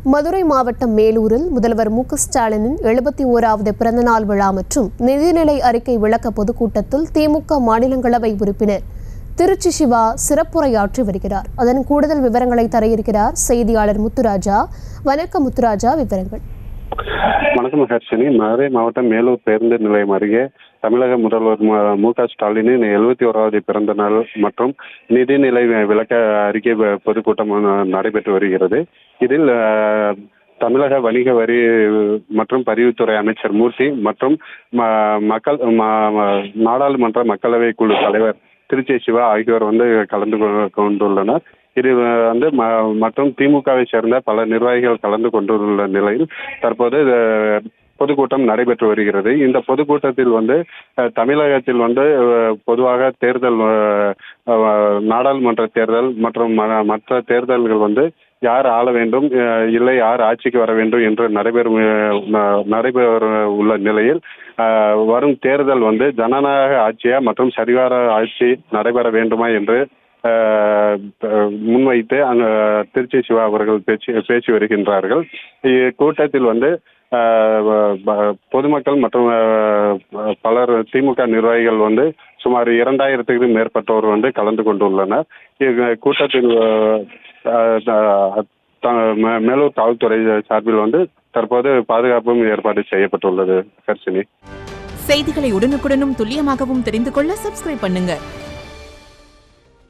மதுரை மாவட்டம் மேலூரில் முதல்வர் மு க ஸ்டாலினின் 71வது பிறந்தநாள் விழா மற்றும் நிதிநிலை அறிக்கை விளக்க பொதுக்கூட்டத்தில் திமுக மாநிலங்களவை உறுப்பினர் திருச்சி சிவா சிறப்புரையாற்றி வருகிறார். அதன் கூடுதல் விவரங்களை தர இருக்கிறார் செய்தியாளர் முத்துராஜா. வணக்கம் முத்துராஜா, விவரங்கள். வணக்கம் ஹர்ஷினி. மதுரை மாவட்டம் மேலூர் பேருந்து நிலையம் அருகே தமிழக முதல்வர் மு க ஸ்டாலினின் 71வது பிறந்த நாள் மற்றும் நிதிநிலை விளக்க அறிக்கை பொதுக்கூட்டம் நடைபெற்று வருகிறது. இதில் தமிழக வணிக வரி மற்றும் பதிவுத்துறை அமைச்சர் மூர்த்தி மற்றும் நாடாளுமன்ற மக்களவை குழு தலைவர் திருச்சி சிவா ஆகியோர் கலந்து கொண்டுள்ளனர். இதில் மற்றும் திமுகவை சேர்ந்த பல நிர்வாகிகள் கலந்து கொண்டுள்ள நிலையில் தற்போது பொதுக்கூட்டம் நடைபெற்று வருகிறது. இந்த பொதுக்கூட்டத்தில் தமிழகத்தில் பொதுவாக தேர்தல், நாடாளுமன்ற தேர்தல் மற்றும் மற்ற தேர்தல்கள் யார் ஆள வேண்டும், இல்லை யார் ஆட்சிக்கு வர வேண்டும் என்று நடைபெற உள்ள நிலையில் வரும் தேர்தல் ஜனநாயக ஆட்சியா மற்றும் சரிவார ஆட்சி நடைபெற வேண்டுமா என்று முன்வைத்து திருச்சி சிவா அவர்கள் பேசி வருகின்றார்கள். இக்கூட்டத்தில் பொதுமக்கள் மற்றும் பலர் திமுக நிர்வாகிகள் சுமார் 2000க்கும் மேற்பட்டோர் கலந்து கொண்டுள்ளனர். கூட்டத்தில் மேலூர் காவல்துறை சார்பில் தற்போது பாதுகாப்பும் ஏற்பாடு செய்யப்பட்டுள்ளது. ஹர்ஷினி, செய்திகளை உடனுக்குடனும் துல்லியமாகவும் தெரிந்து கொள்ள சப்ஸ்கிரைப் பண்ணுங்க.